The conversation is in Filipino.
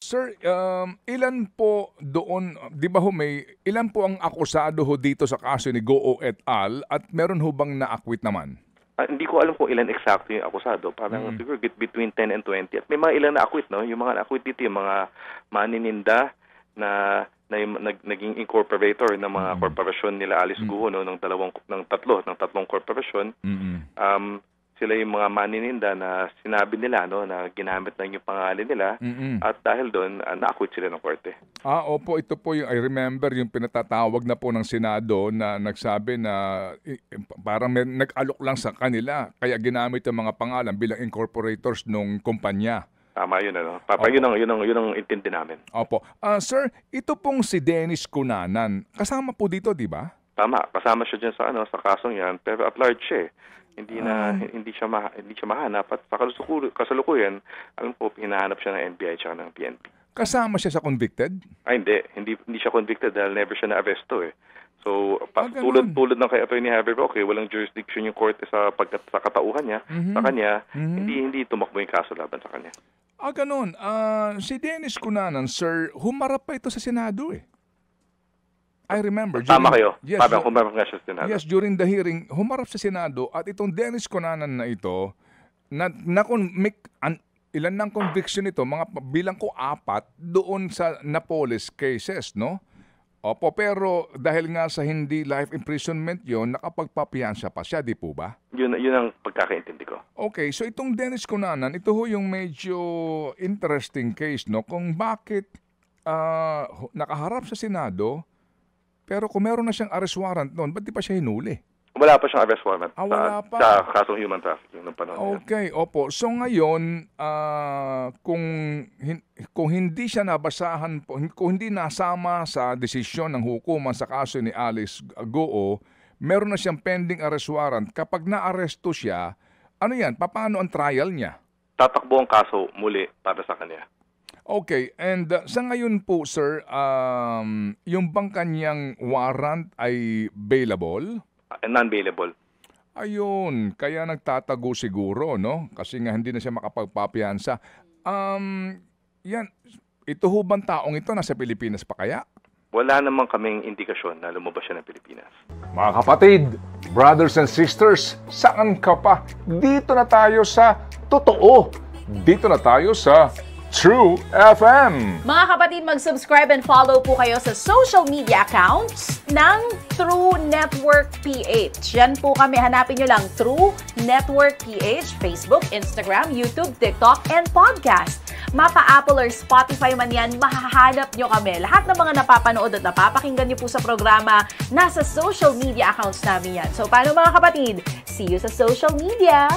Sir, ilan po doon, di ba ho ilan po ang akusado ho dito sa kaso ni Goo et al. At meron ho bang na-acquit naman? Hindi ko alam kung ilan exacto yung akusado. Parang siguro between 10 and 20. At may mga ilan na-acquit, no? Yung mga na-acquit dito, yung mga manininda na naging incorporator ng mga korporasyon nila Alice Guo, no? ng tatlong korporasyon. Sila yung mga manininda na sinabi nila, no, na ginamit lang yung pangalan nila at dahil doon na-acquit sila ng korte. Opo, ito po yung I remember yung pinatatawag na po ng Senado na nagsabi na parang nag-alok lang sa kanila kaya ginamit yung mga pangalan bilang incorporators nung kumpanya. Tama yun, ano? Yun ang intindi namin. Opo. Sir, ito pong si Dennis Cunanan, kasama po dito, di ba? Tama, kasama siya dyan sa kasong yan, pero at large siya. Hindi siya mahanap at sa kasalukuyan, alam ko, hinahanap siya ng NBI at ng PNP. Kasama siya sa convicted? Hindi siya convicted dahil never siya na-arresto eh. So, tulad ng kay Atty. Javier Roque, walang jurisdiction yung korte sa katauhan niya, sa kanya, hindi tumakbo yung kaso laban sa kanya. Ganun. Si Dennis Cunanan, sir, humarap pa ito sa Senado eh. I remember. Tama kayo. Yes, humarap nga siya sa Senado. Yes, during the hearing, humarap sa Senado at itong Dennis Cunanan na ito, ilan ng conviction nito, bilang ko 4 doon sa Napoles cases, no? Opo, pero dahil nga sa hindi life imprisonment yon, nakapagpapiyansa pa siya, di po ba? Yun ang pagkakaintindi ko. Okay, so itong Dennis Cunanan, ito ho yung medyo interesting case, no? Kung bakit nakaharap sa Senado, pero kung meron na siyang arrest warrant noon, ba't di pa siya hinuli? Wala pa siyang arrest warrant wala pa. Sa kasong human trafficking ng panahon. Okay, opo. So ngayon, kung hindi siya nabasahan, kung hindi nasama sa desisyon ng hukuman sa kaso ni Alice Guo, meron na siyang pending arrest warrant. Kapag na-aresto siya, ano yan? Paano ang trial niya? Tatakbo ang kaso muli para sa kanya. Okay, and sa ngayon po, sir, yung bang kanyang warrant ay bailable? Non-bailable. Ayun, kaya nagtatago siguro, no? Kasi nga hindi na siya makapagpapiyansa. Yan, ito ho bang taong ito nasa Pilipinas pa kaya? Wala namang kaming indikasyon na lumabas siya ng Pilipinas. Mga kapatid, brothers and sisters, saan ka pa? Dito na tayo sa totoo. Dito na tayo sa True FM. Mga kapatid, mag-subscribe and follow po kayo sa social media accounts ng True Network PH. Yan po kami. Hanapin nyo lang True Network PH, Facebook, Instagram, YouTube, TikTok, and podcast. Mapa Apple or Spotify man yan, mahahanap nyo kami. Lahat ng mga napapanood at napapakinggan nyo po sa programa, nasa social media accounts namin yan. So, paano mga kapatid? See you sa social media!